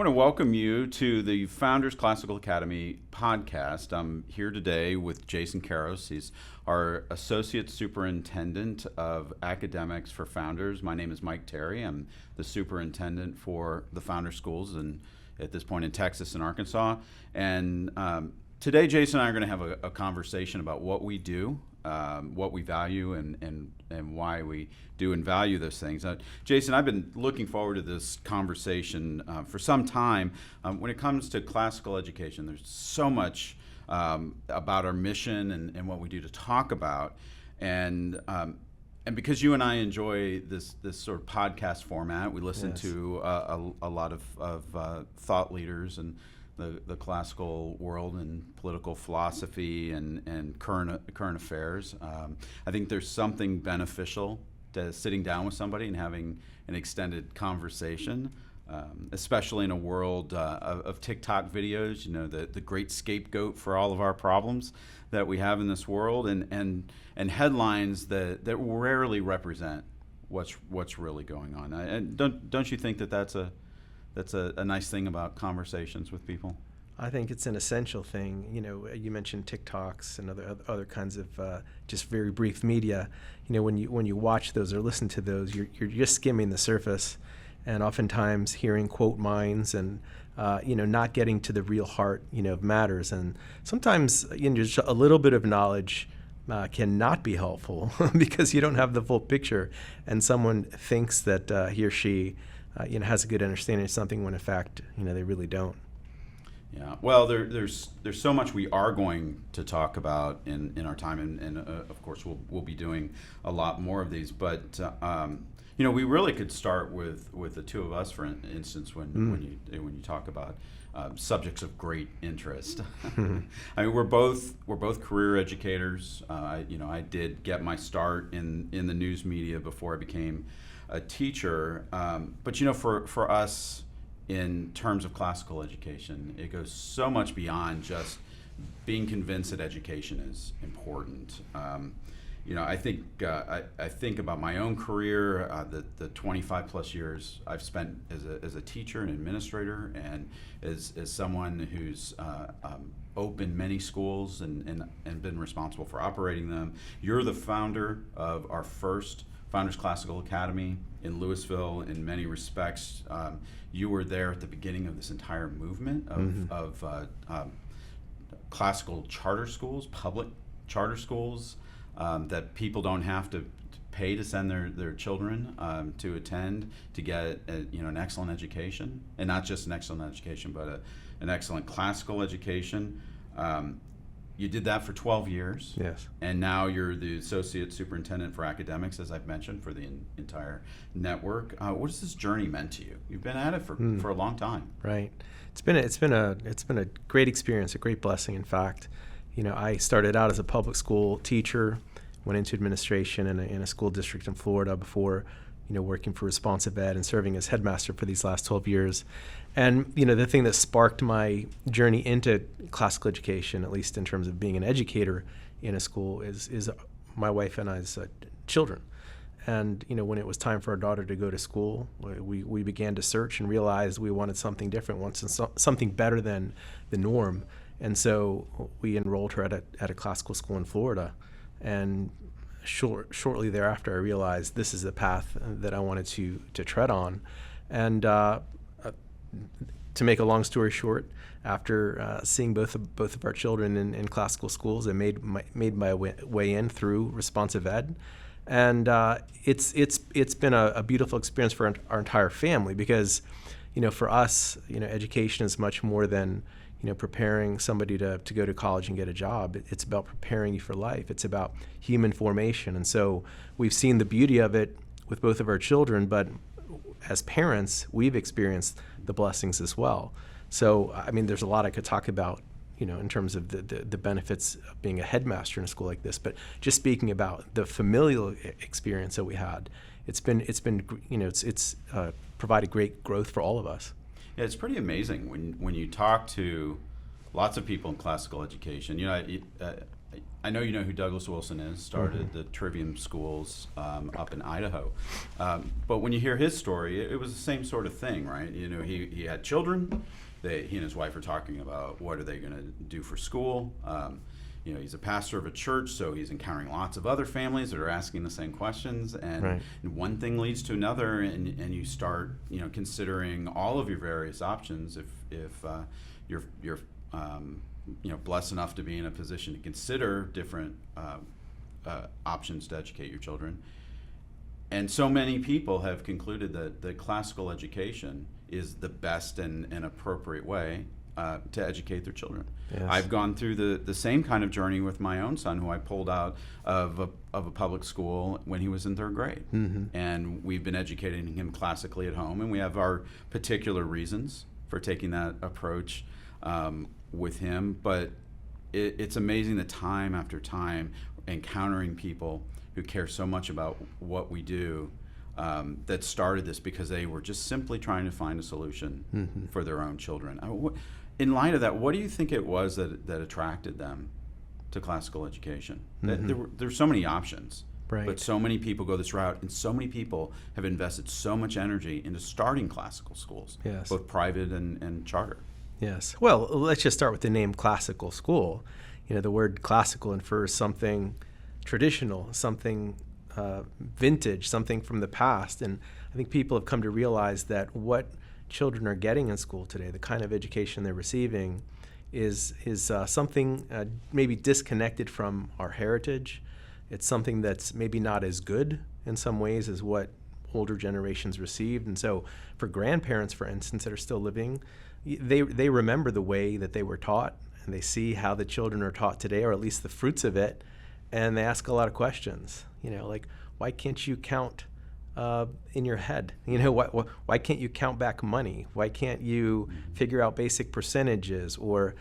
to welcome you to the Founders Classical Academy podcast. I'm here today with Jason Karros. He's our Associate Superintendent of Academics for Founders. My name is Mike Terry. I'm the Superintendent for the Founder Schools at this point in Texas and Arkansas. And today, Jason and I are going to have a conversation about what we do, what we value, and why we do and value those things. Jason, I've been looking forward to this conversation for some time. When it comes to classical education, there's so much about our mission and what we do to talk about. And because you and I enjoy this sort of podcast format, we listen to a lot of thought leaders and the classical world and political philosophy and current affairs. I think there's something beneficial to sitting down with somebody and having an extended conversation, especially in a world of TikTok videos, you know, the great scapegoat for all of our problems that we have in this world, and headlines that rarely represent what's really going on. And don't you think that's a nice thing about conversations with people? I think it's an essential thing. You know, you mentioned TikToks and other kinds of just very brief media. You know, when you watch those or listen to those, you're just skimming the surface, and oftentimes hearing quote mines and not getting to the real heart of matters. And sometimes just a little bit of knowledge cannot be helpful because you don't have the full picture, and someone thinks that he or she has a good understanding of something when in fact they really don't. Yeah, well, there's so much we are going to talk about in our time, and of course we'll be doing a lot more of these. But we really could start with the two of us, for instance, when you talk about subjects of great interest. I mean, we're both career educators. I did get my start in the news media before I became a teacher. But for us, in terms of classical education, it goes so much beyond just being convinced that education is important. I think about my own career, the 25 plus years I've spent as a teacher and administrator, and as someone who's opened many schools and been responsible for operating them. You're the founder of our first Founders Classical Academy in Louisville. In many respects, you were there at the beginning of this entire movement of classical charter schools, public charter schools, that people don't have to pay to send their children to attend to get an excellent education, and not just an excellent education, but an excellent classical education. You did that for 12 years. Yes. And now you're the Associate Superintendent for Academics, as I've mentioned, for the entire network. What has this journey meant to you? You've been at it for a long time. Right. It's been a great experience, a great blessing, in fact. I started out as a public school teacher, went into administration in a school district in Florida before working for responsive ed and serving as headmaster for these last 12 years. And the thing that sparked my journey into classical education, at least in terms of being an educator in a school, is my wife and I's children. And when it was time for our daughter to go to school, we began to search and realized we wanted something different, wanted something better than the norm. And so we enrolled her at a classical school in Florida. And shortly thereafter, I realized this is the path that I wanted to tread on. And to make a long story short, after seeing both of our children in classical schools, I made my way in through responsive ed, and it's been a beautiful experience for our entire family, because for us, education is much more than preparing somebody to go to college and get a job. It's about preparing you for life. It's about human formation. And so we've seen the beauty of it with both of our children, but as parents, we've experienced the blessings as well. So, I mean, there's a lot I could talk about, in terms of the benefits of being a headmaster in a school like this, but just speaking about the familial experience that we had, it's provided great growth for all of us. Yeah, it's pretty amazing when you talk to lots of people in classical education. I know you know who Douglas Wilson is, started the Trivium schools up in Idaho. But when you hear his story, it was the same sort of thing, right? You know, he had children. He and his wife are talking about what are they going to do for school. You know, he's a pastor of a church, so he's encountering lots of other families that are asking the same questions, and one thing leads to another, and you start, you know, considering all of your various options if you're you know, blessed enough to be in a position to consider different options to educate your children. And so many people have concluded that the classical education is the best and appropriate way to educate their children. Yes. I've gone through the same kind of journey with my own son, who I pulled out of a public school when he was in third grade. And we've been educating him classically at home, and we have our particular reasons for taking that approach with him. But it's amazing that time after time, encountering people who care so much about what we do, that started this because they were just simply trying to find a solution for their own children. In light of that, what do you think it was that attracted them to classical education? There's so many options, but so many people go this route, and so many people have invested so much energy into starting classical schools, both private and charter. Yes. Well, let's just start with the name classical school. You know, the word classical infers something traditional, something vintage, something from the past. And I think people have come to realize that what children are getting in school today, the kind of education they're receiving, is something maybe disconnected from our heritage. It's something that's maybe not as good in some ways as what older generations received. And so for grandparents, for instance, that are still living, they remember the way that they were taught, and they see how the children are taught today, or at least the fruits of it, and they ask a lot of questions. You know, like, why can't you count in your head? You know, why can't you count back money? Why can't you figure out basic percentages, or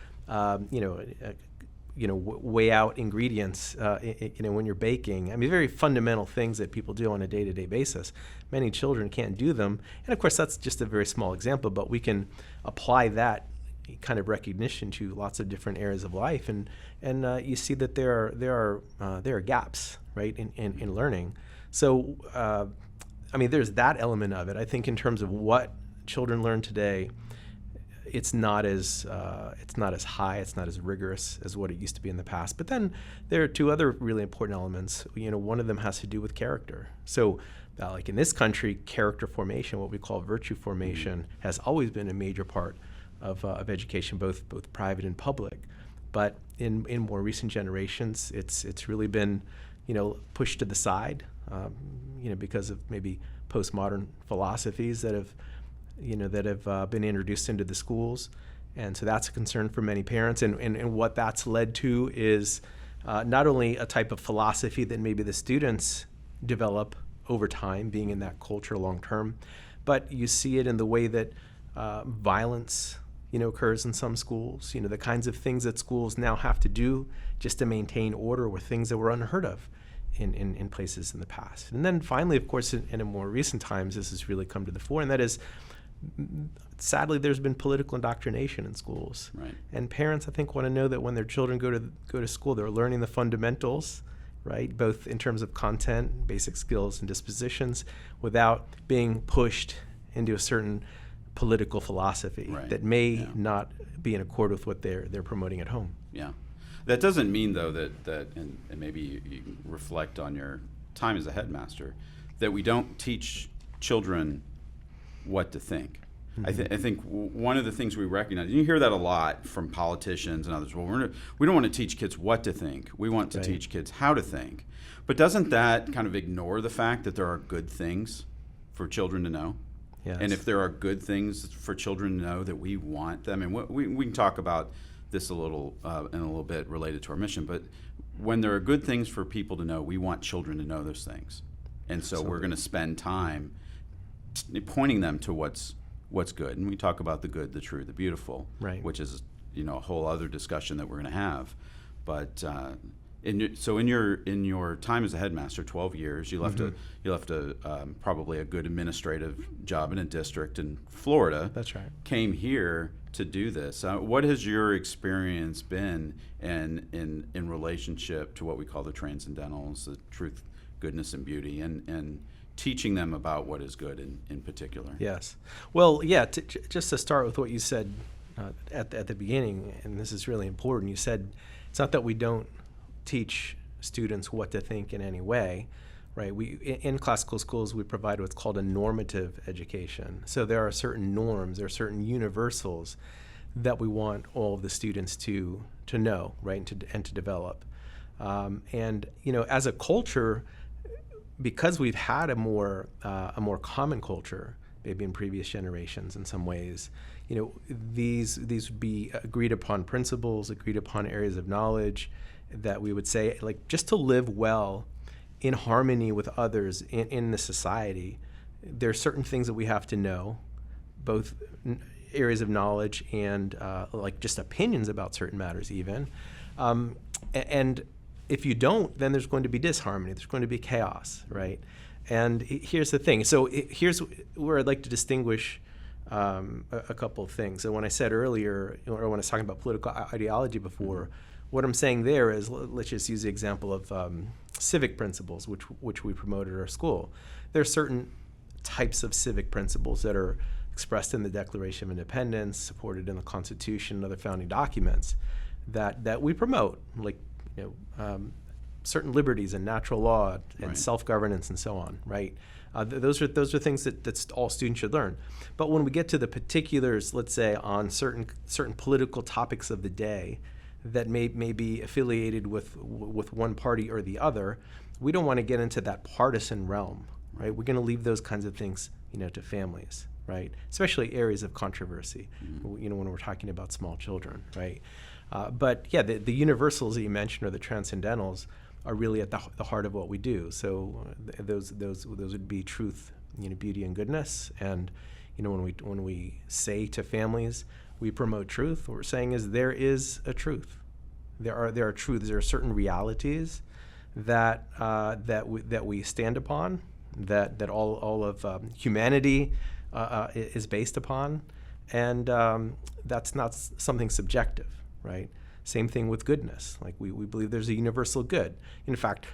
weigh out ingredients? When you're baking. I mean, very fundamental things that people do on a day-to-day basis. Many children can't do them, and of course, that's just a very small example. But we can apply that kind of recognition to lots of different areas of life, and you see that there are gaps, right, in learning. So I mean, there's that element of it. I think in terms of what children learn today, it's not as high, it's not as rigorous as what it used to be in the past. But then there are two other really important elements. You know, one of them has to do with character. So like in this country, character formation, what we call virtue formation, has always been a major part of education, both private and public. But in more recent generations, it's really been, you know, pushed to the side, because of maybe postmodern philosophies that have been introduced into the schools. And so that's a concern for many parents. And what that's led to is not only a type of philosophy that maybe the students develop over time, being in that culture long term, but you see it in the way that violence, occurs in some schools. The kinds of things that schools now have to do just to maintain order were things that were unheard of in places in the past. And then finally, of course, in more recent times, this has really come to the fore, and that is, sadly, there's been political indoctrination in schools. Right. And parents, I think, want to know that when their children go to school, they're learning the fundamentals, right, both in terms of content, basic skills, and dispositions, without being pushed into a certain political philosophy that may not be in accord with what they're promoting at home. Yeah. That doesn't mean, though, that and maybe you can reflect on your time as a headmaster, that we don't teach children what to think. Mm-hmm. I think one of the things we recognize, and you hear that a lot from politicians and others, well, we don't want to teach kids what to think. We want to teach kids how to think. But doesn't that kind of ignore the fact that there are good things for children to know? Yes. And if there are good things for children to know, that we want them, and we can talk about this a little in a little bit related to our mission, but when there are good things for people to know, we want children to know those things. And so we're going to spend time pointing them to what's good. And we talk about the good, the true, the beautiful, which is a whole other discussion that we're going to have. But in your time as a headmaster, 12 years, you left probably a good administrative job in a district in Florida. That's right. Came here to do this. What has your experience been in relationship to what we call the transcendentals, the truth, goodness, and beauty, and teaching them about what is good in particular? Yes. Well, yeah, just to start with what you said at the beginning, and this is really important, you said it's not that we don't teach students what to think in any way, right? In classical schools, we provide what's called a normative education. So there are certain norms, there are certain universals that we want all of the students to know, right, and to develop. And as a culture, because we've had a more common culture, maybe in previous generations in some ways, these would be agreed upon principles, agreed upon areas of knowledge that we would say, like, just to live well in harmony with others in the society, there are certain things that we have to know, both areas of knowledge and like just opinions about certain matters even. And if you don't, then there's going to be disharmony, there's going to be chaos, right? And here's the thing. So here's where I'd like to distinguish a couple of things. And when I said earlier, or when I was talking about political ideology before, what I'm saying there is, let's just use the example of civic principles, which we promote at our school. There are certain types of civic principles that are expressed in the Declaration of Independence, supported in the Constitution and other founding documents, that we promote, like certain liberties and natural law and right. self-governance and so on, right? Those are things that all students should learn. But when we get to the particulars, let's say on certain political topics of the day that may be affiliated with one party or the other, we don't want to get into that partisan realm, right? We're going to leave those kinds of things, to families, right? Especially areas of controversy, when we're talking about small children, right? But yeah, the universals that you mentioned, or the transcendentals, are really at the heart of what we do. So those would be truth, beauty, and goodness. And when we say to families, we promote truth, what we're saying is there is a truth. There are truths. There are certain realities that we stand upon, that all of humanity is based upon, and that's not something subjective, right? Same thing with goodness. Like we believe there's a universal good. In fact,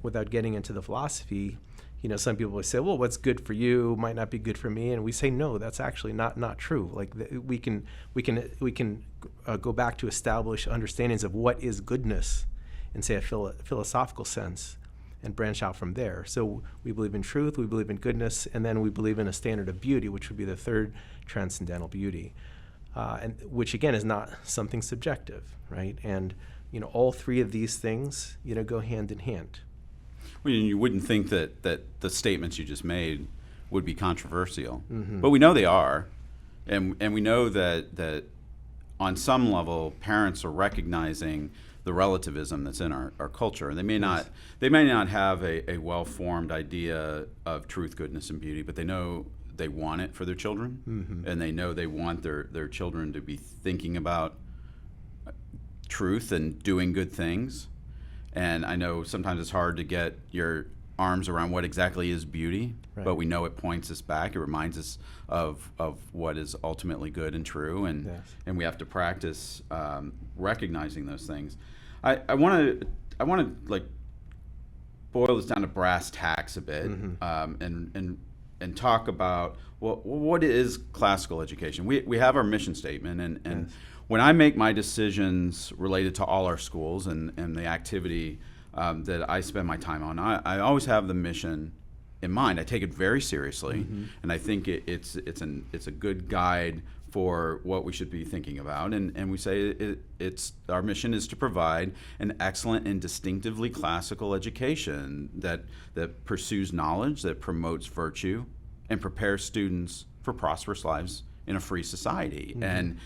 without getting into the philosophy, some people would say, well, what's good for you might not be good for me, and we say no, that's actually not true. Like we can go back to establish understandings of what is goodness in, say, a philosophical sense, and branch out from there. So we believe in truth, we believe in goodness, and then we believe in a standard of beauty, which would be the third transcendental beauty, and which again is not something subjective, right? And all three of these things go hand in hand. Well, you wouldn't think that the statements you just made would be controversial, Mm-hmm. but we know they are, and we know that on some level parents are recognizing the relativism that's in our culture, and they may not have a well-formed idea of truth, goodness, and beauty, but they know they want it for their children, Mm-hmm. and they know they want their children to be thinking about truth and doing good things. And I know sometimes it's hard to get your arms around what exactly is beauty, Right. but we know it points us back. It reminds us of what is ultimately good and true, and Yes. and we have to practice recognizing those things. I want to like boil this down to brass tacks a bit, Mm-hmm. and talk about what is classical education. We have our mission statement, and Yes. when I make my decisions related to all our schools and the activity that I spend my time on, I always have the mission in mind. I take it very seriously, Mm-hmm. and I think it's a good guide for what we should be thinking about. And we say it's our mission is to provide an excellent and distinctively classical education that pursues knowledge, that promotes virtue, and prepares students for prosperous lives in a free society. Mm-hmm.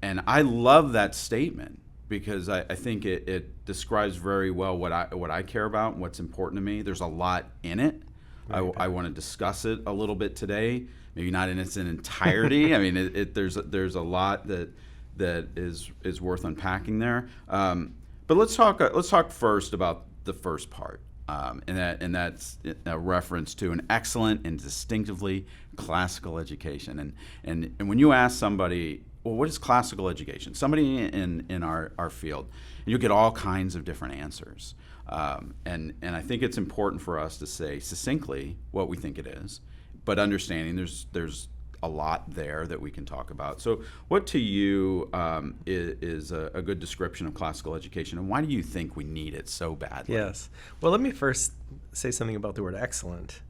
And I love that statement because I think it describes very well what I care about and what's important to me. There's a lot in it. Right. I want to discuss it a little bit today, maybe not in its entirety. I mean, there's a lot that is worth unpacking there. But let's talk first about the first part, and that's a reference to an excellent and distinctively classical education. And when you ask somebody well, what is classical education? Somebody in our field, and you'll get all kinds of different answers. And I think it's important for us to say succinctly what we think it is, but understanding there's a lot there that we can talk about. So what to you is a good description of classical education, and why do you think we need it so badly? Yes. Well, let me first say something about the word excellent.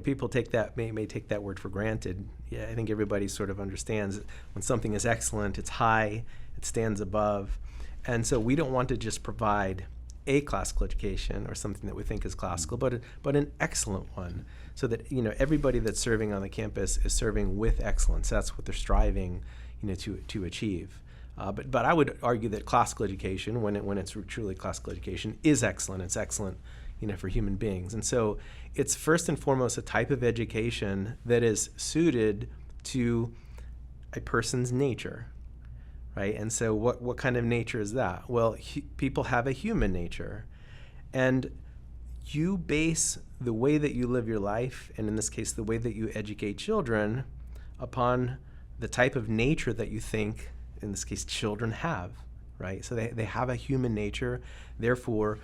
People may take that word for granted. Yeah, I think everybody sort of understands when something is excellent, it's high, it stands above. And so we don't want to just provide a classical education or something that we think is classical, but an excellent one, so that everybody that's serving on the campus is serving with excellence. That's what they're striving to achieve. But I would argue that classical education, when it's truly classical education, is excellent. It's excellent for human beings. And so it's first and foremost a type of education that is suited to a person's nature, right? And so what kind of nature is that? Well, people have a human nature. And you base the way that you live your life, and in this case, the way that you educate children, upon the type of nature that you think, in this case, children have, right? So they have a human nature. Therefore,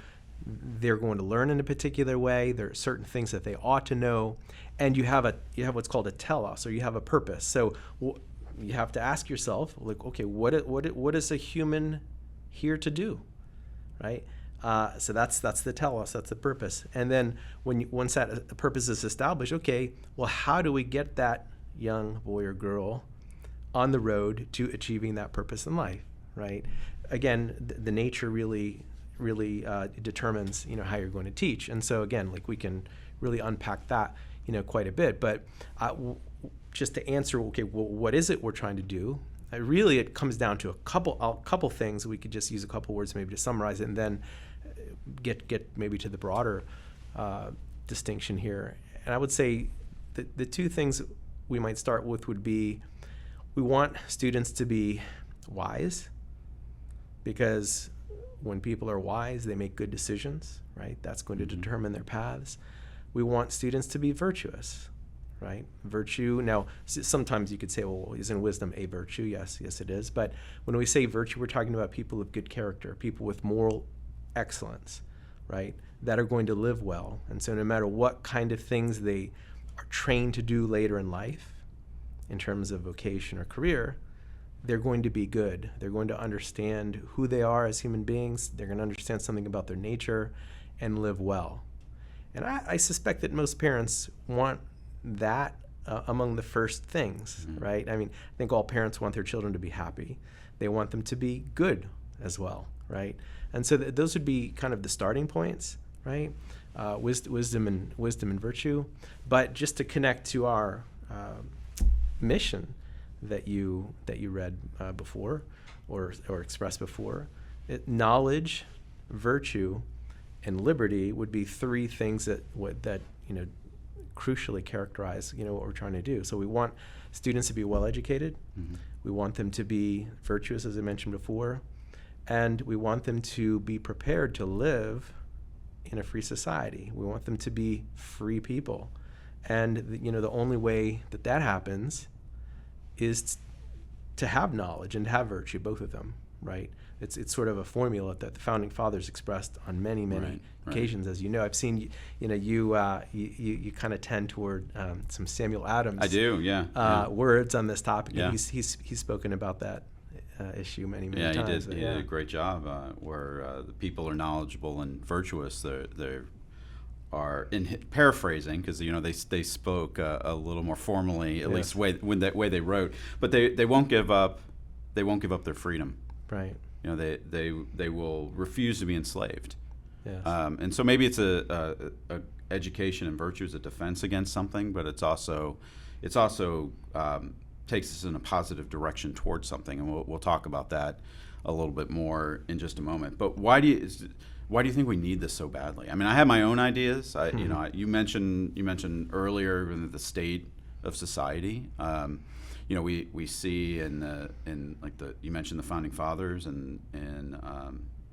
they're going to learn in a particular way. There are certain things that they ought to know, and you have what's called a telos, or you have a purpose. So you have to ask yourself, like, okay, what is a human here to do, right? So that's the telos, that's the purpose. And then once that purpose is established, okay, well, how do we get that young boy or girl on the road to achieving that purpose in life, right? Again, the nature really determines how you're going to teach. And so again, like, we can really unpack that quite a bit. But just to answer, okay, well, what is it we're trying to do? Really, it comes down to a couple things. We could just use a couple words maybe to summarize it, and then get maybe to the broader distinction here. And I would say the two things we might start with would be, we want students to be wise, because when people are wise, they make good decisions, right? That's going to determine their paths. We want students to be virtuous, right? Virtue, now, sometimes you could say, well, isn't wisdom a virtue? Yes, it is. But when we say virtue, we're talking about people of good character, people with moral excellence, right? That are going to live well. And so no matter what kind of things they are trained to do later in life, in terms of vocation or career, they're going to be good. They're going to understand who they are as human beings. They're going to understand something about their nature and live well. And I suspect that most parents want that among the first things, right? I mean, I think all parents want their children to be happy. They want them to be good as well, right? And so those would be kind of the starting points, right? Wisdom and virtue. But just to connect to our mission that you read before, or expressed before, knowledge, virtue, and liberty would be three things that crucially characterize what we're trying to do. So we want students to be well educated. We want them to be virtuous, as I mentioned before, and we want them to be prepared to live in a free society. We want them to be free people. And the only way that happens is to have knowledge and to have virtue, both of them, right? It's sort of a formula that the founding fathers expressed on many occasions, as you know. I've seen you kind of tend toward some Samuel Adams. I do, yeah. Words on this topic. Yeah. And he's spoken about that issue many times. Yeah, he did a great job where the people are knowledgeable and virtuous. They are, in paraphrasing, because they spoke a little more formally, at least when that way they wrote, but they won't give up their freedom. Right. They will refuse to be enslaved. Yes. And so maybe it's a education and virtue is a defense against something, but it's also takes us in a positive direction towards something, and we'll talk about that a little bit more in just a moment. But why do you think we need this so badly? I mean, I have my own ideas. You mentioned earlier the state of society. We see you mentioned the founding fathers and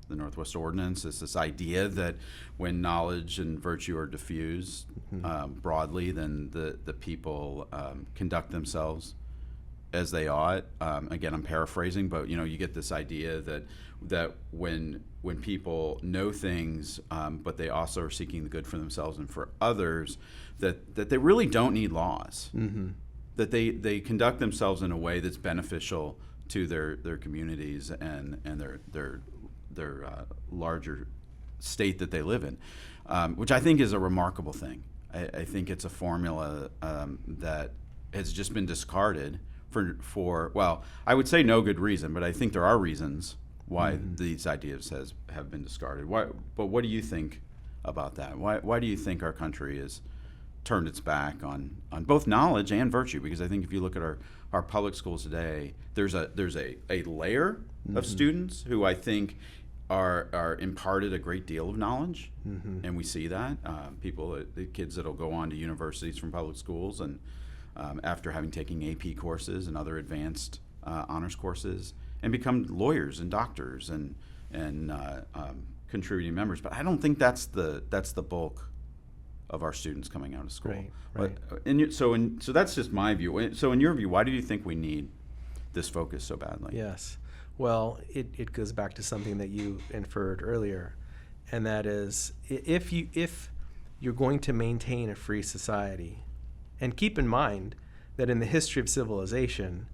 the Northwest Ordinance is this idea that when knowledge and virtue are diffused broadly, then the people conduct themselves as they ought. Again, I'm paraphrasing, but you get this idea that when people know things, but they also are seeking the good for themselves and for others, that they really don't need laws. Mm-hmm. That they conduct themselves in a way that's beneficial to their communities and their larger state that they live in, which I think is a remarkable thing. I think it's a formula that has just been discarded for well, I would say no good reason, but I think there are reasons why these ideas have been discarded. But what do you think about that? Why do you think our country has turned its back on both knowledge and virtue? Because I think if you look at our public schools today, there's a layer of students who I think are imparted a great deal of knowledge, and we see that the kids that'll go on to universities from public schools and after having taken AP courses and other advanced honors courses and become lawyers and doctors and contributing members. But I don't think that's the bulk of our students coming out of school. Right. So that's just my view. So in your view, why do you think we need this focus so badly? Yes. Well, it goes back to something that you inferred earlier, and that is if you're going to maintain a free society, and keep in mind that in the history of civilization,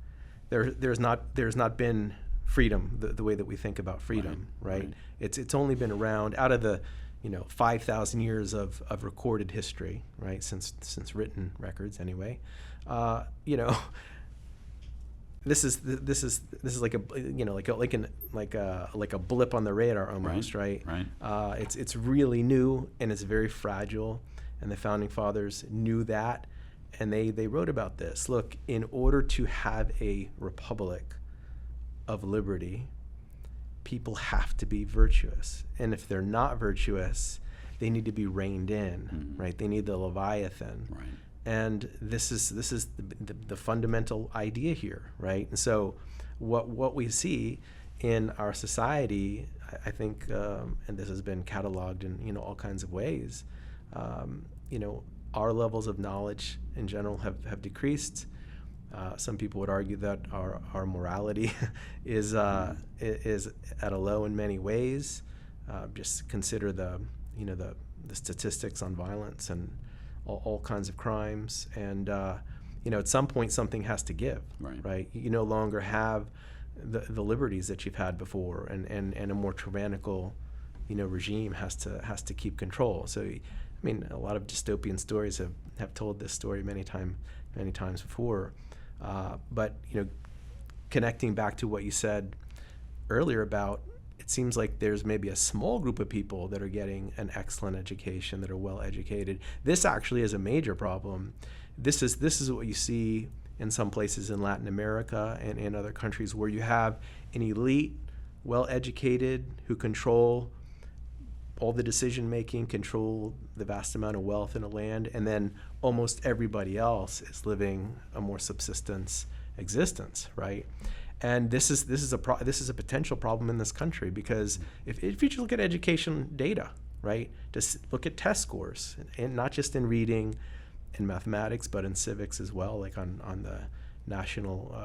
there's not been freedom the way that we think about freedom, right? It's only been around out of the 5,000 years of recorded history, right? Since written records anyway. This is like a blip on the radar almost, right? It's really new and it's very fragile, and the founding fathers knew that, and they wrote about this. Look, in order to have a republic of liberty, people have to be virtuous, and if they're not virtuous, they need to be reined in, right? They need the Leviathan, right? And this is the fundamental idea here, right? And so what we see in our society, I think, and this has been cataloged in all kinds of ways, our levels of knowledge in general have decreased. Some people would argue that our morality is at a low in many ways. Just consider the statistics on violence and all kinds of crimes, and at some point something has to give, right? You no longer have the liberties that you've had before, and a more tyrannical regime has to keep control. So I mean, a lot of dystopian stories have told this story many times before, but connecting back to what you said earlier about, it seems like there's maybe a small group of people that are getting an excellent education, that are well educated. This actually is a major problem. This is what you see in some places in Latin America and in other countries, where you have an elite, well educated, who control all the decision making, control the vast amount of wealth in a land, and then almost everybody else is living a more subsistence existence, right? And this is a potential problem in this country, because if you just look at education data, right, just look at test scores, and not just in reading and mathematics, but in civics as well, like on the national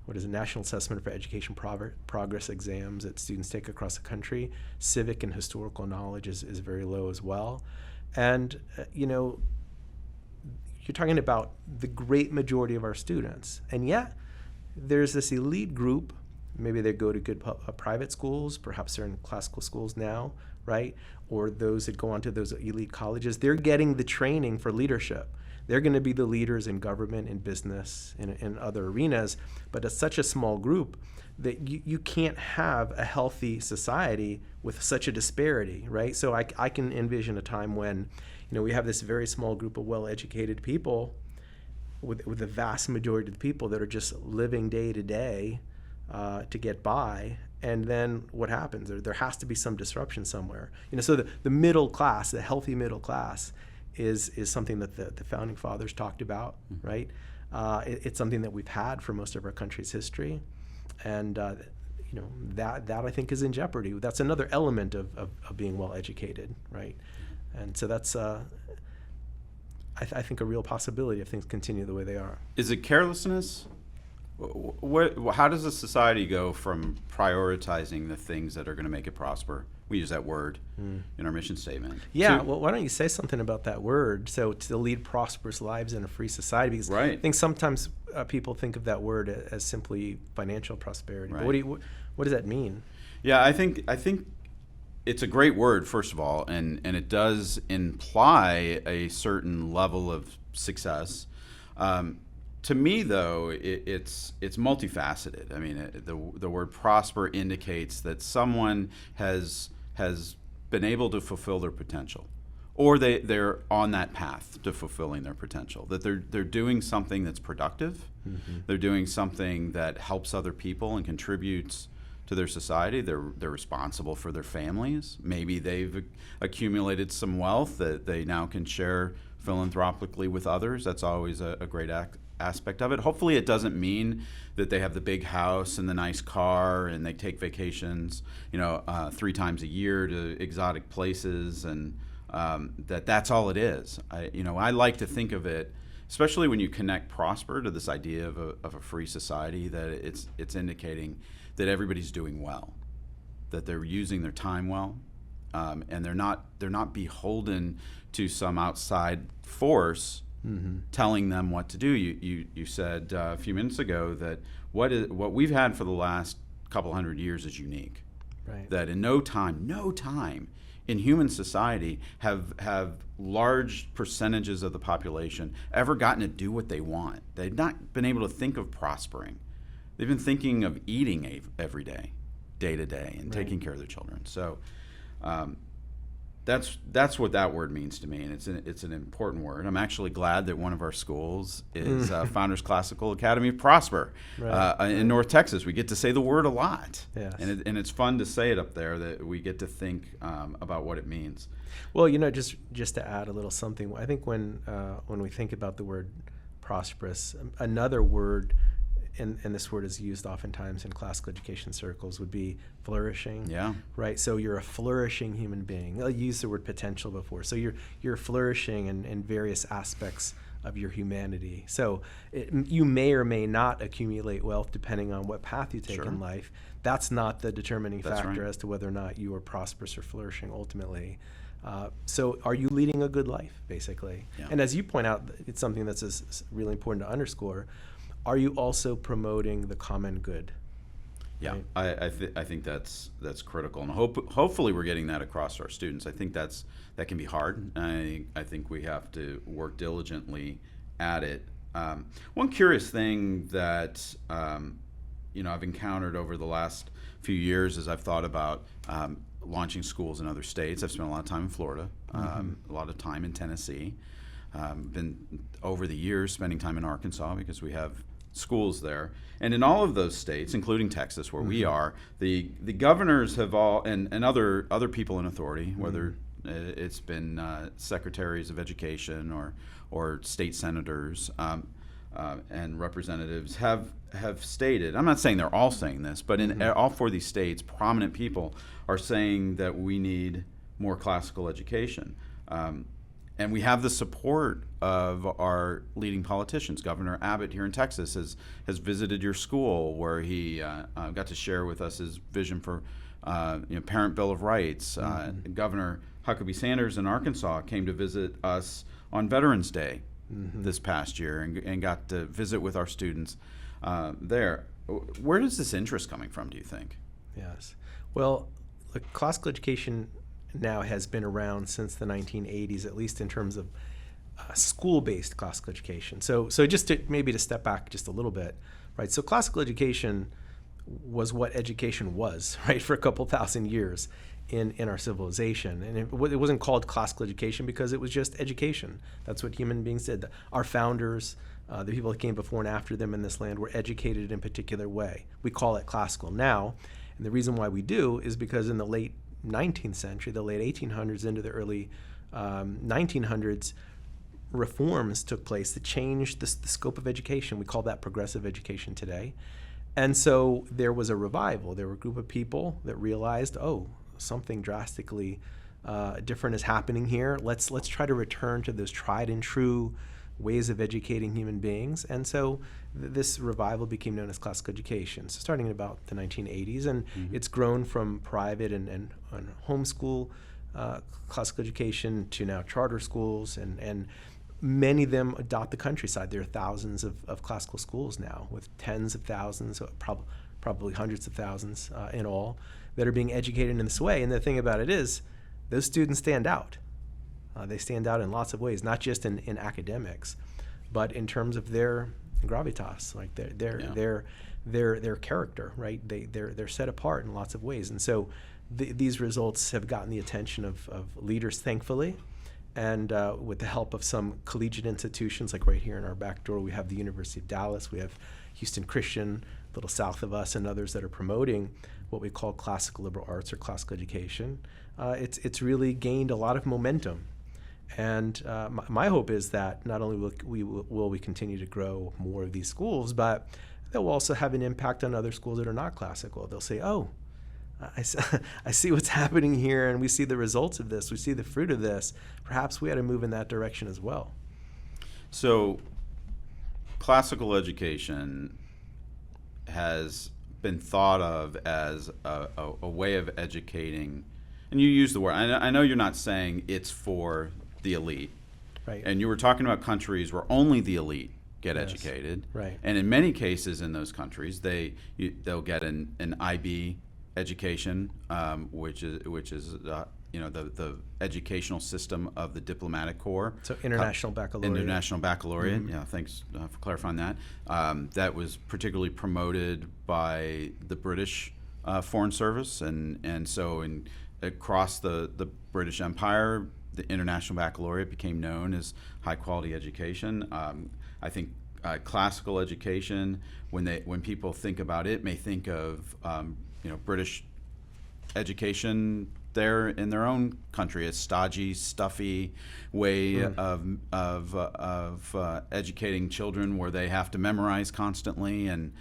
National Assessment for Education Progress exams that students take across the country. Civic and historical knowledge is very low as well, and you're talking about the great majority of our students, and yet there's this elite group. Maybe they go to good private schools, perhaps they're in classical schools now, right? Or those that go on to those elite colleges, they're getting the training for leadership. They're going to be the leaders in government, in business, in other arenas, but it's such a small group that you can't have a healthy society with such a disparity, right? So I can envision a time when we have this very small group of well-educated people with the vast majority of the people that are just living day to day to get by, and then what happens? There has to be some disruption somewhere. So the middle class, the healthy middle class, is something that the founding fathers talked about, right? It's something that we've had for most of our country's history, and that I think is in jeopardy. That's another element of being well educated, right? And so that's I think a real possibility if things continue the way they are. Is it carelessness, How does a society go from prioritizing the things that are going to make it prosper? We use that word in our mission statement. Yeah, well, why don't you say something about that word? So to lead prosperous lives in a free society, because Right. I think sometimes people think of that word as simply financial prosperity. Right. But what does that mean? Yeah, I think it's a great word, first of all, and it does imply a certain level of success. To me, though, it's multifaceted. I mean, the word prosper indicates that someone has been able to fulfill their potential, or they're on that path to fulfilling their potential. That they're doing something that's productive. Mm-hmm. They're doing something that helps other people and contributes to their society. They're responsible for their families. Maybe they've accumulated some wealth that they now can share philanthropically with others. That's always a great aspect of it. Hopefully it doesn't mean that they have the big house and the nice car and they take vacations 3 times a year to exotic places, and that's all it is. I like to think of it, especially when you connect prosper to this idea of a free society, that it's indicating that everybody's doing well, that they're using their time well, and they're not beholden to some outside force telling them what to do. You said a few minutes ago that what we've had for the last couple hundred years is unique. Right. That in no time in human society have large percentages of the population ever gotten to do what they want. They've not been able to think of prospering. They've been thinking of eating every day, day to day, and taking care of their children. So that's what that word means to me, and it's an important word. I'm actually glad that one of our schools is Founders Classical Academy of Prosper in North Texas. We get to say the word a lot, yes. and it's fun to say it up there, that we get to think about what it means. Well, just to add a little something, I think when we think about the word prosperous, another word, and this word is used oftentimes in classical education circles, would be flourishing. Yeah. Right. So you're a flourishing human being. I used the word potential before. So you're flourishing in various aspects of your humanity. So you may or may not accumulate wealth depending on what path you take in life. That's not the determining factor as to whether or not you are prosperous or flourishing ultimately. So are you leading a good life, basically? Yeah. And as you point out, it's something that's really important to underscore. Are you also promoting the common good? Yeah, right? I think that's critical, and hopefully we're getting that across to our students. I think that can be hard. I think we have to work diligently at it. One curious thing that I've encountered over the last few years as I've thought about launching schools in other states. I've spent a lot of time in Florida, a lot of time in Tennessee. Been over the years spending time in Arkansas because we have schools there, and in all of those states, including Texas, where we are, the governors have all and other people in authority, whether it's been secretaries of education or state senators and representatives have stated. I'm not saying they're all saying this, but in all 4 of these states, prominent people are saying that we need more classical education. And we have the support of our leading politicians. Governor Abbott here in Texas has visited your school, where he got to share with us his vision for Parent Bill of Rights. Governor Huckabee Sanders in Arkansas came to visit us on Veterans Day this past year and got to visit with our students there. Where is this interest coming from, do you think? Yes. Well, classical education now has been around since the 1980s, at least in terms of school-based classical education. So just to step back just a little bit, right? So classical education was what education was, right, for a couple thousand years in our civilization. And it wasn't called classical education because it was just education. That's what human beings did. Our founders, the people that came before and after them in this land, were educated in a particular way. We call it classical now. And the reason why we do is because in the late 19th century, the late 1800s into the early 1900s, reforms took place that changed the scope of education. We call that progressive education today. And so there was a revival. There were a group of people that realized, something drastically different is happening here. Let's try to return to those tried and true ways of educating human beings. And so this revival became known as classical education, so starting in about the 1980s. And it's grown from private and homeschool classical education to now charter schools, and many of them adopt the countryside. There are thousands of classical schools now with tens of thousands, probably hundreds of thousands in all, that are being educated in this way. And the thing about it is, those students stand out. They stand out in lots of ways, not just in academics, but in terms of their gravitas, like their character, right? They're set apart in lots of ways. And so these results have gotten the attention of leaders, thankfully. And with the help of some collegiate institutions, like right here in our back door, we have the University of Dallas, we have Houston Christian, a little south of us, and others that are promoting what we call classical liberal arts or classical education. It's really gained a lot of momentum. And my hope is that not only will we continue to grow more of these schools, but they'll also have an impact on other schools that are not classical. They'll say, oh, I see what's happening here, and we see the results of this. We see the fruit of this. Perhaps we ought to move in that direction as well. So classical education has been thought of as a way of educating, and you use the word, I know you're not saying it's for the elite. Right. And you were talking about countries where only the elite get educated. Right. And in many cases in those countries, they'll get an IB education, which is the educational system of the diplomatic corps. So international baccalaureate. International baccalaureate. Yeah, thanks for clarifying that. That was particularly promoted by the British Foreign Service, and so across the British Empire, the International Baccalaureate became known as high quality education. I think classical education, when people think about it, may think of British education there in their own country, a stodgy, stuffy way of educating children, where they have to memorize constantly, and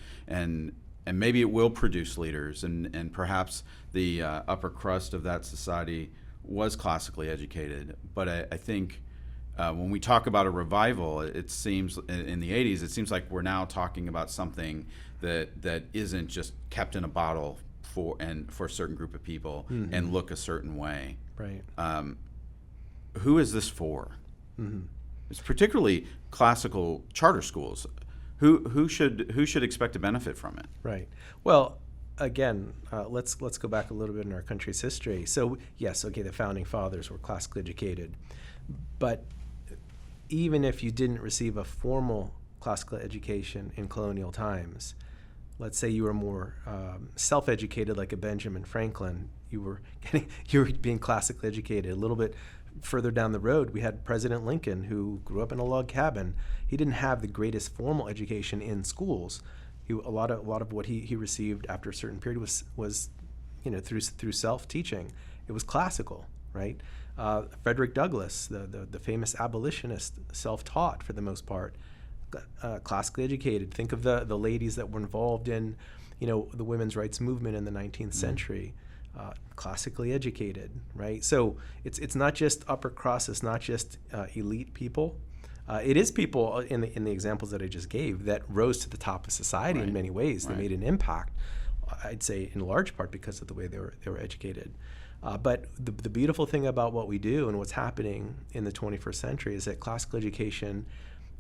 maybe it will produce leaders, and perhaps the upper crust of that society was classically educated. But I think when we talk about a revival, it seems in the 80s, it seems like we're now talking about something that isn't just kept in a bottle for a certain group of people and look a certain way. Right. Who is this for? It's particularly classical charter schools. Who should expect to benefit from it? Right. Well, again, let's go back a little bit in our country's history. So yes, okay, the founding fathers were classically educated, but even if you didn't receive a formal classical education in colonial times, let's say you were more self-educated, like a Benjamin Franklin, you were being classically educated. A little bit further down the road, we had President Lincoln, who grew up in a log cabin. He didn't have the greatest formal education in schools. A lot of what he received after a certain period was through self-teaching. It was classical, right? Frederick Douglass, the famous abolitionist, self-taught for the most part, classically educated. Think of the ladies that were involved in, the women's rights movement in the 19th century, classically educated, right? So it's not just upper crust, it's not just elite people. It is people in the examples that I just gave that rose to the top of society in many ways. They made an impact, I'd say, in large part because of the way they were educated. But the beautiful thing about what we do and what's happening in the 21st century is that classical education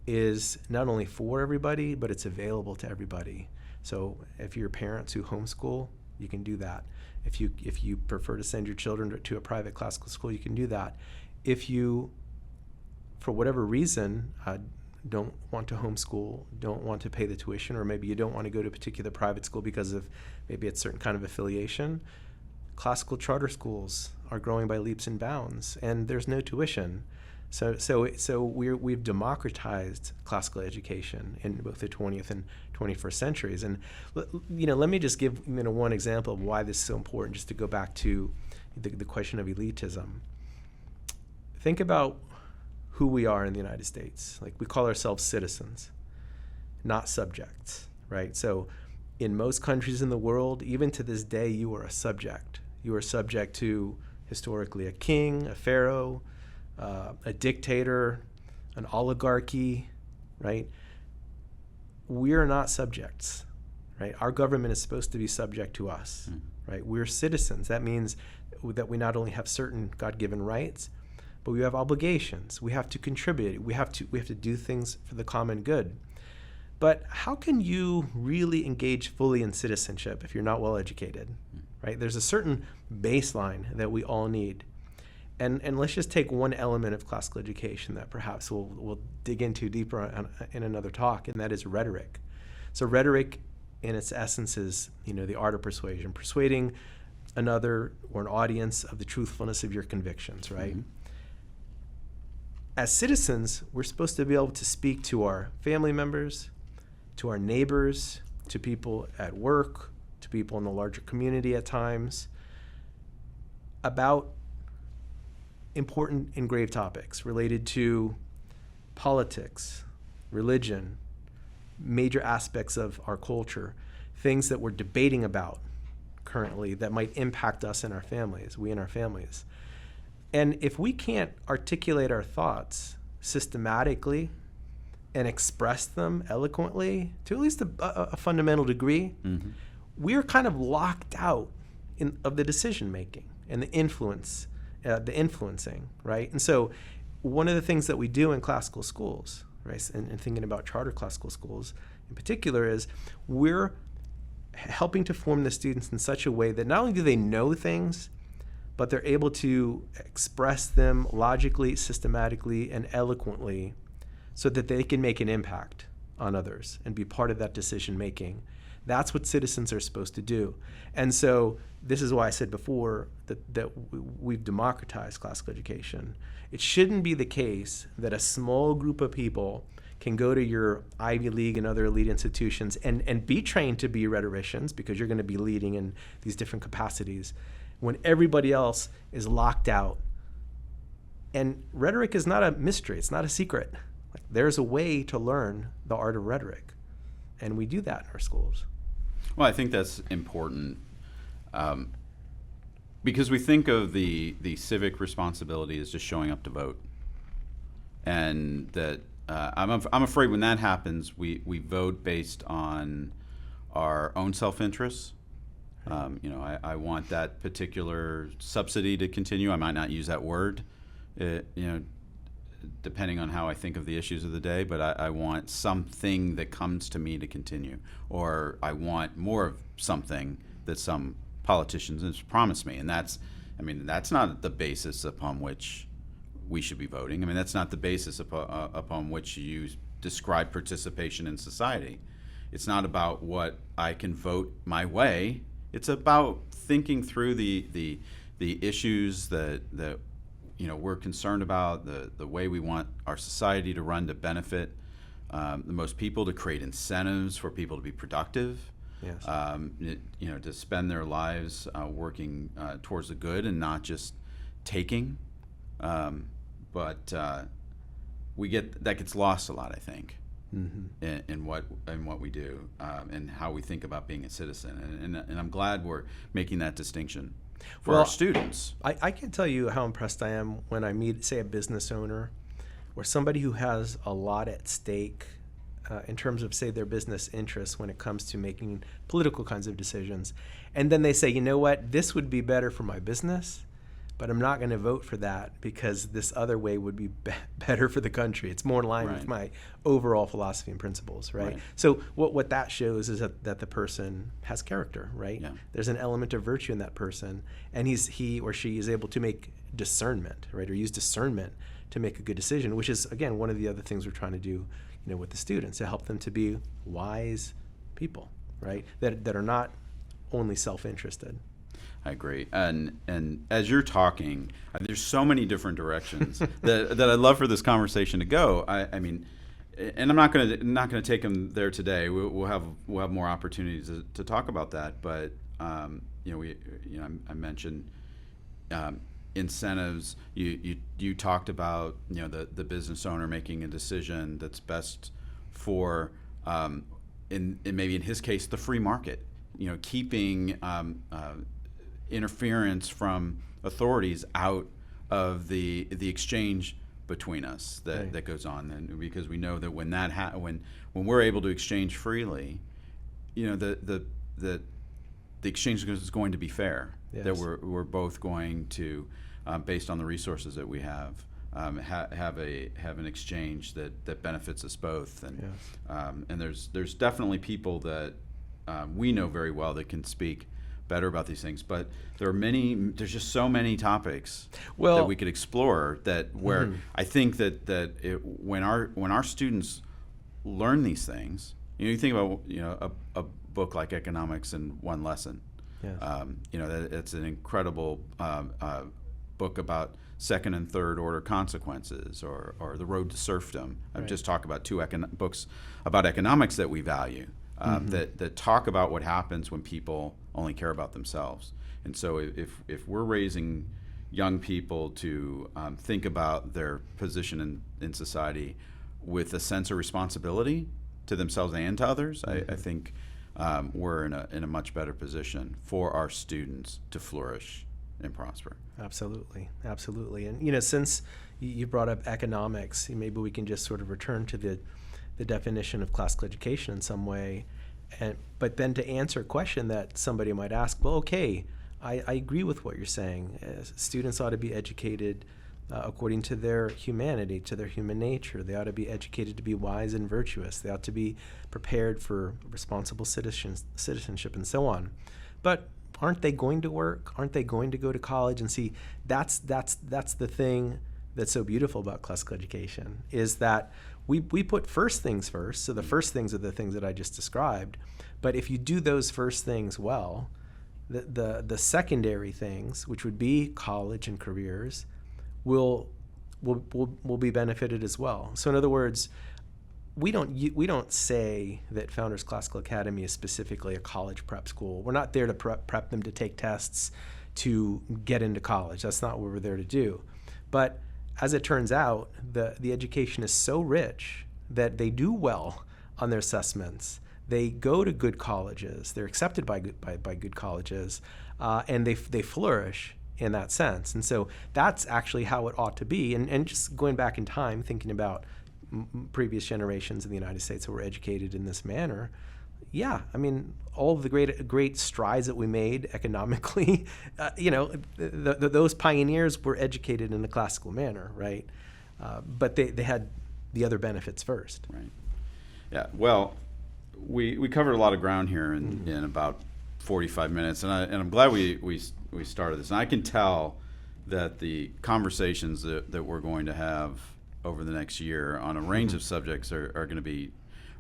is not only for everybody, but it's available to everybody. So if you're parents who homeschool, you can do that. If you prefer to send your children to a private classical school, you can do that. If you, for whatever reason, don't want to homeschool, don't want to pay the tuition, or maybe you don't want to go to a particular private school because of maybe a certain kind of affiliation, classical charter schools are growing by leaps and bounds, and there's no tuition. So we've democratized classical education in both the 20th and 21st centuries. And let me just give one example of why this is so important, just to go back to the question of elitism. Think about who we are in the United States. Like, we call ourselves citizens, not subjects, right? So in most countries in the world, even to this day, you are a subject. You are subject to, historically, a king, a pharaoh, a dictator, an oligarchy, right? We're not subjects, right? Our government is supposed to be subject to us, right? We're citizens. That means that we not only have certain God-given rights, but we have obligations. We have to contribute. We have to do things for the common good. But how can you really engage fully in citizenship if you're not well educated, right? There's a certain baseline that we all need. And let's just take one element of classical education that perhaps we'll dig into deeper in another talk, and that is rhetoric. So rhetoric, in its essence, is the art of persuasion, persuading another or an audience of the truthfulness of your convictions, right? Mm-hmm. As citizens, we're supposed to be able to speak to our family members, to our neighbors, to people at work, to people in the larger community at times, about important and grave topics related to politics, religion, major aspects of our culture, things that we're debating about currently that might impact us and our families, we and our families. And if we can't articulate our thoughts systematically and express them eloquently to at least a fundamental degree, we're kind of locked out of the decision making and the influencing, right? And so one of the things that we do in classical schools, right, and thinking about charter classical schools in particular, is we're helping to form the students in such a way that not only do they know things, but they're able to express them logically, systematically, and eloquently so that they can make an impact on others and be part of that decision making. That's what citizens are supposed to do. And so this is why I said before that we've democratized classical education. It shouldn't be the case that a small group of people can go to your Ivy League and other elite institutions and be trained to be rhetoricians, because you're going to be leading in these different capacities, when everybody else is locked out. And rhetoric is not a mystery. It's not a secret. Like, there's a way to learn the art of rhetoric, and we do that in our schools. Well, I think that's important because we think of the civic responsibility as just showing up to vote, and that I'm afraid when that happens, we vote based on our own self-interest. I want that particular subsidy to continue. I might not use that word, depending on how I think of the issues of the day, but I want something that comes to me to continue, or I want more of something that some politicians have promised me. And that's not the basis upon which we should be voting. I mean, that's not the basis upon which you describe participation in society. It's not about what I can vote my way. It's about thinking through the issues that we're concerned about, the way we want our society to run to benefit the most people, to create incentives for people to be productive, yes. To spend their lives working towards the good and not just taking. But we get that gets lost a lot, I think, in what we do and how we think about being a citizen. And I'm glad we're making that distinction for our students. I can't tell you how impressed I am when I meet, say, a business owner or somebody who has a lot at stake in terms of, say, their business interests when it comes to making political kinds of decisions. And then they say, you know what, this would be better for my business, but I'm not going to vote for that because this other way would be better for the country. It's more in line with my overall philosophy and principles, right? So what that shows is that the person has character, right? Yeah. There's an element of virtue in that person, and he or she is able to make discernment, right, or use discernment to make a good decision, which is, again, one of the other things we're trying to do, with the students, to help them to be wise people, right, that are not only self-interested. I agree, and as you're talking, there's so many different directions that I'd love for this conversation to go. I mean, and I'm not going to take them there today. We'll have more opportunities to talk about that. But I mentioned incentives. You talked about the business owner making a decision that's best for in maybe in his case the free market. Keeping interference from authorities out of the exchange between us that, Right. that goes on, and because we know that when that when we're able to exchange freely, the exchange is going to be fair. Yes. That we're both going to, based on the resources that we have have an exchange that benefits us both. And Yes. And there's definitely people that we know very well that can speak better about these things, but there's just so many topics that we could explore that where I think that when our students learn these things, you think about a book like Economics in One Lesson. Yes. It's an incredible book about second and third order consequences, or The Road to Serfdom. I've Right. just talked about two books about economics that we value, that talk about what happens when people only care about themselves. And so if we're raising young people to think about their position in society with a sense of responsibility to themselves and to others, I think we're in a much better position for our students to flourish and prosper. Absolutely, absolutely. And since you brought up economics, maybe we can just sort of return to the definition of classical education in some way, but then to answer a question that somebody might ask, well, okay, I agree with what you're saying. Students ought to be educated according to their humanity, to their human nature. They ought to be educated to be wise and virtuous. They ought to be prepared for responsible citizenship and so on. But aren't they going to work? Aren't they going to go to college? And see, that's the thing that's so beautiful about classical education, is that we put first things first. So the first things are the things that I just described. But if you do those first things well, the secondary things, which would be college and careers, will be benefited as well. So in other words, we don't say that Founders Classical Academy is specifically a college prep school. We're not there to prep them to take tests to get into college. That's not what we're there to do. But as it turns out, the education is so rich that they do well on their assessments. They go to good colleges. They're accepted by good colleges, and they flourish in that sense. And so that's actually how it ought to be. And just going back in time, thinking about previous generations in the United States who were educated in this manner, yeah, I mean, all of the great strides that we made economically, those pioneers were educated in a classical manner, right? But they had the other benefits first. Right. Yeah. Well, we covered a lot of ground here in about 45 minutes, and I'm glad we started this. And I can tell that the conversations that we're going to have over the next year on a range of subjects are going to be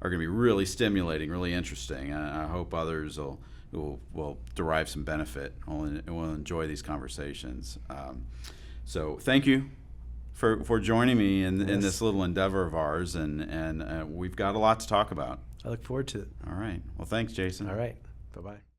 really stimulating, really interesting. I hope others will derive some benefit and will enjoy these conversations. So thank you for joining me in this little endeavor of ours, and we've got a lot to talk about. I look forward to it. All right. Well, thanks, Jason. All right. Bye-bye.